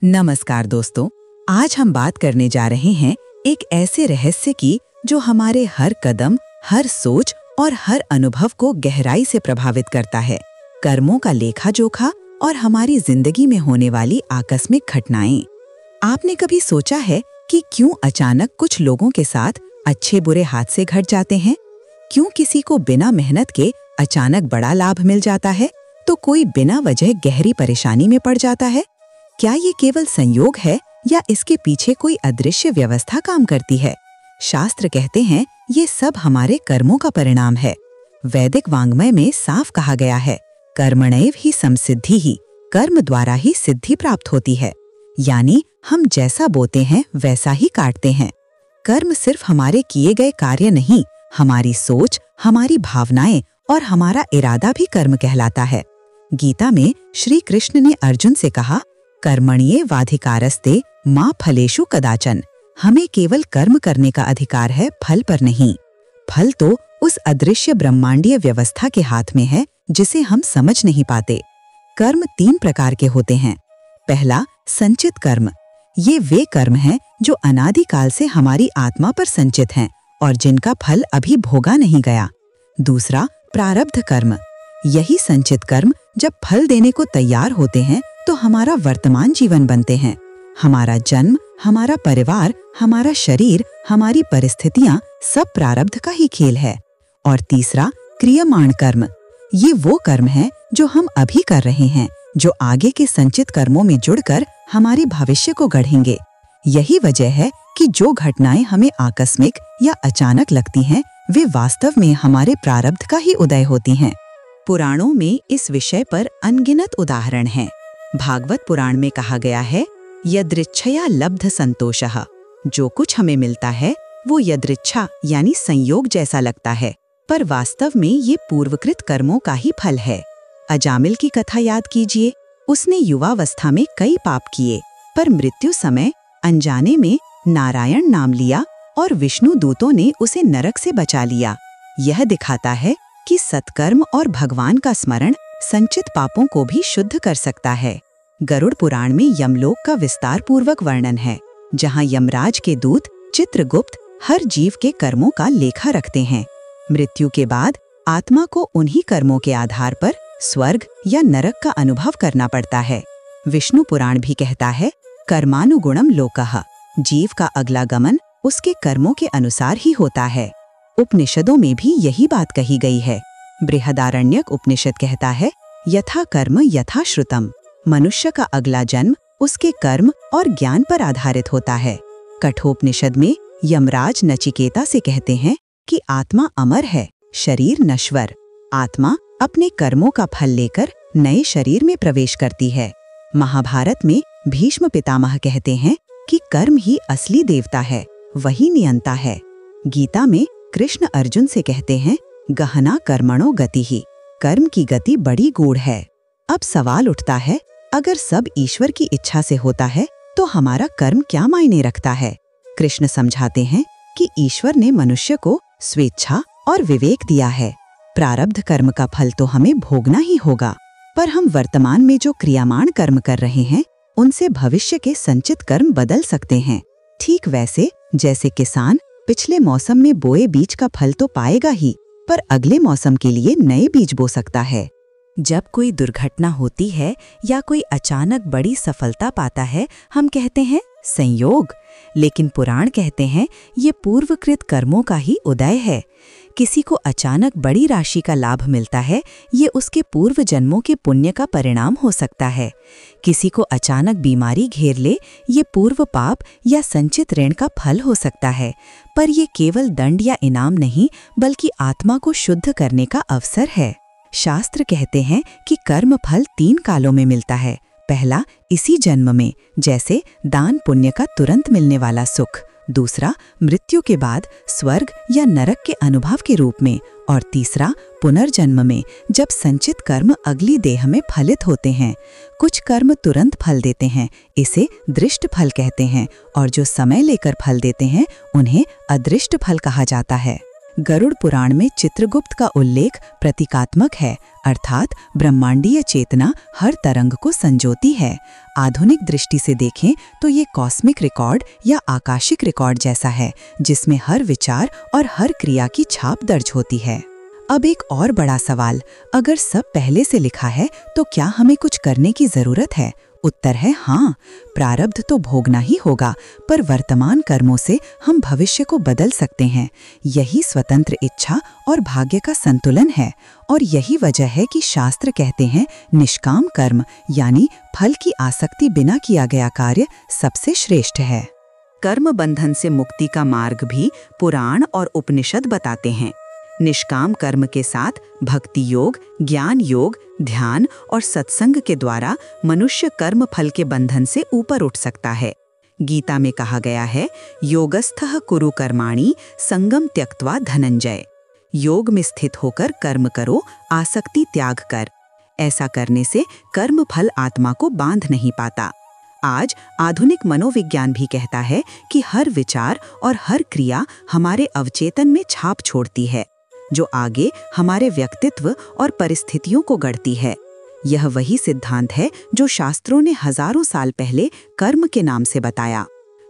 नमस्कार दोस्तों, आज हम बात करने जा रहे हैं एक ऐसे रहस्य की जो हमारे हर कदम, हर सोच और हर अनुभव को गहराई से प्रभावित करता है। कर्मों का लेखा जोखा और हमारी जिंदगी में होने वाली आकस्मिक घटनाएं। आपने कभी सोचा है कि क्यों अचानक कुछ लोगों के साथ अच्छे बुरे हादसे घट जाते हैं? क्यों किसी को बिना मेहनत के अचानक बड़ा लाभ मिल जाता है तो कोई बिना वजह गहरी परेशानी में पड़ जाता है? क्या ये केवल संयोग है या इसके पीछे कोई अदृश्य व्यवस्था काम करती है? शास्त्र कहते हैं ये सब हमारे कर्मों का परिणाम है। वैदिक वाङ्मय में साफ कहा गया है, कर्मणैव ही संसिद्धि ही, कर्म द्वारा ही सिद्धि प्राप्त होती है। यानी हम जैसा बोते हैं वैसा ही काटते हैं। कर्म सिर्फ हमारे किए गए कार्य नहीं, हमारी सोच, हमारी भावनाएं और हमारा इरादा भी कर्म कहलाता है। गीता में श्री कृष्ण ने अर्जुन से कहा, कर्मण्येवाधिकारस्ते मा फलेषु कदाचन। हमें केवल कर्म करने का अधिकार है, फल पर नहीं। फल तो उस अदृश्य ब्रह्मांडीय व्यवस्था के हाथ में है जिसे हम समझ नहीं पाते। कर्म 3 प्रकार के होते हैं। पहला, संचित कर्म। ये वे कर्म हैं जो अनादिकाल से हमारी आत्मा पर संचित हैं और जिनका फल अभी भोगा नहीं गया। दूसरा, प्रारब्ध कर्म। यही संचित कर्म जब फल देने को तैयार होते हैं तो हमारा वर्तमान जीवन बनते हैं। हमारा जन्म, हमारा परिवार, हमारा शरीर, हमारी परिस्थितियां सब प्रारब्ध का ही खेल है। और तीसरा, क्रियमाण कर्म। ये वो कर्म है जो हम अभी कर रहे हैं, जो आगे के संचित कर्मों में जुड़कर हमारे भविष्य को गढ़ेंगे। यही वजह है कि जो घटनाएं हमें आकस्मिक या अचानक लगती हैं, वे वास्तव में हमारे प्रारब्ध का ही उदय होती हैं। पुराणों में इस विषय पर अनगिनत उदाहरण हैं। भागवत पुराण में कहा गया है, यदृच्छया लब्ध संतोषः। जो कुछ हमें मिलता है वो यदृच्छा यानी संयोग जैसा लगता है, पर वास्तव में ये पूर्वकृत कर्मों का ही फल है। अजामिल की कथा याद कीजिए। उसने युवावस्था में कई पाप किए, पर मृत्यु समय अनजाने में नारायण नाम लिया और विष्णु दूतों ने उसे नरक से बचा लिया। यह दिखाता है कि सत्कर्म और भगवान का स्मरण संचित पापों को भी शुद्ध कर सकता है। गरुड़ पुराण में यमलोक का विस्तार पूर्वक वर्णन है, जहां यमराज के दूत चित्रगुप्त हर जीव के कर्मों का लेखा रखते हैं। मृत्यु के बाद आत्मा को उन्हीं कर्मों के आधार पर स्वर्ग या नरक का अनुभव करना पड़ता है। विष्णु पुराण भी कहता है, कर्मानुगुणम लोकः। जीव का अगला गमन उसके कर्मों के अनुसार ही होता है। उपनिषदों में भी यही बात कही गई है। बृहदारण्यक उपनिषद कहता है, यथा कर्म यथा श्रुतम। मनुष्य का अगला जन्म उसके कर्म और ज्ञान पर आधारित होता है। कठोपनिषद में यमराज नचिकेता से कहते हैं कि आत्मा अमर है, शरीर नश्वर। आत्मा अपने कर्मों का फल लेकर नए शरीर में प्रवेश करती है। महाभारत में भीष्म पितामह कहते हैं कि कर्म ही असली देवता है, वही नियंता है। गीता में कृष्ण अर्जुन से कहते हैं, गहना कर्मणो गति ही। कर्म की गति बड़ी गूढ़ है। अब सवाल उठता है, अगर सब ईश्वर की इच्छा से होता है तो हमारा कर्म क्या मायने रखता है? कृष्ण समझाते हैं कि ईश्वर ने मनुष्य को स्वेच्छा और विवेक दिया है। प्रारब्ध कर्म का फल तो हमें भोगना ही होगा, पर हम वर्तमान में जो क्रियामाण कर्म कर रहे हैं उनसे भविष्य के संचित कर्म बदल सकते हैं। ठीक वैसे जैसे किसान पिछले मौसम में बोए बीज का फल तो पाएगा ही, पर अगले मौसम के लिए नए बीज बो सकता है। जब कोई दुर्घटना होती है या कोई अचानक बड़ी सफलता पाता है, हम कहते हैं संयोग, लेकिन पुराण कहते हैं ये पूर्वकृत कर्मों का ही उदय है। किसी को अचानक बड़ी राशि का लाभ मिलता है, ये उसके पूर्व जन्मों के पुण्य का परिणाम हो सकता है। किसी को अचानक बीमारी घेर ले, ये पूर्व पाप या संचित ऋण का फल हो सकता है। पर ये केवल दंड या इनाम नहीं, बल्कि आत्मा को शुद्ध करने का अवसर है। शास्त्र कहते हैं कि कर्म फल 3 कालों में मिलता है। पहला, इसी जन्म में, जैसे दान पुण्य का तुरंत मिलने वाला सुख। दूसरा, मृत्यु के बाद स्वर्ग या नरक के अनुभव के रूप में। और तीसरा, पुनर्जन्म में, जब संचित कर्म अगली देह में फलित होते हैं। कुछ कर्म तुरंत फल देते हैं, इसे दृष्ट फल कहते हैं, और जो समय लेकर फल देते हैं उन्हें अदृष्ट फल कहा जाता है। गरुड़ पुराण में चित्रगुप्त का उल्लेख प्रतीकात्मक है, अर्थात ब्रह्मांडीय चेतना हर तरंग को संजोती है। आधुनिक दृष्टि से देखें तो ये कॉस्मिक रिकॉर्ड या आकाशिक रिकॉर्ड जैसा है, जिसमें हर विचार और हर क्रिया की छाप दर्ज होती है। अब एक और बड़ा सवाल, अगर सब पहले से लिखा है तो क्या हमें कुछ करने की जरूरत है? उत्तर है हाँ, प्रारब्ध तो भोगना ही होगा, पर वर्तमान कर्मों से हम भविष्य को बदल सकते हैं। यही स्वतंत्र इच्छा और भाग्य का संतुलन है, और यही वजह है कि शास्त्र कहते हैं निष्काम कर्म यानी फल की आसक्ति बिना किया गया कार्य सबसे श्रेष्ठ है। कर्म बंधन से मुक्ति का मार्ग भी पुराण और उपनिषद बताते हैं। निष्काम कर्म के साथ भक्ति योग, ज्ञान योग, ध्यान और सत्संग के द्वारा मनुष्य कर्म फल के बंधन से ऊपर उठ सकता है। गीता में कहा गया है, योगस्थः कुरु कर्माणि संगम त्यक्त्वा धनंजय। योग में स्थित होकर कर्म करो, आसक्ति त्याग कर। ऐसा करने से कर्म फल आत्मा को बांध नहीं पाता। आज आधुनिक मनोविज्ञान भी कहता है कि हर विचार और हर क्रिया हमारे अवचेतन में छाप छोड़ती है, जो आगे हमारे व्यक्तित्व और परिस्थितियों को गढ़ती है। यह वही सिद्धांत है जो शास्त्रों ने हजारों साल पहले कर्म के नाम से बताया।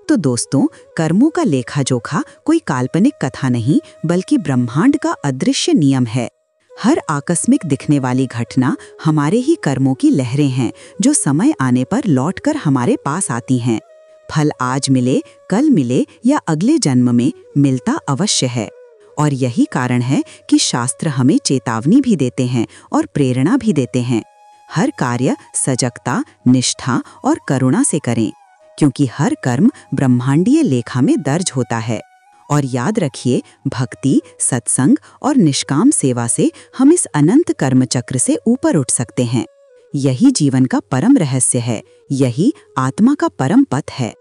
तो दोस्तों, कर्मों का लेखा जोखा कोई काल्पनिक कथा नहीं, बल्कि ब्रह्मांड का अदृश्य नियम है। हर आकस्मिक दिखने वाली घटना हमारे ही कर्मों की लहरें हैं, जो समय आने पर लौटकर हमारे पास आती हैं। फल आज मिले, कल मिले या अगले जन्म में, मिलता अवश्य है। और यही कारण है कि शास्त्र हमें चेतावनी भी देते हैं और प्रेरणा भी देते हैं। हर कार्य सजगता, निष्ठा और करुणा से करें, क्योंकि हर कर्म ब्रह्मांडीय लेखा में दर्ज होता है। और याद रखिए, भक्ति, सत्संग और निष्काम सेवा से हम इस अनंत कर्म चक्र से ऊपर उठ सकते हैं। यही जीवन का परम रहस्य है, यही आत्मा का परम पथ है।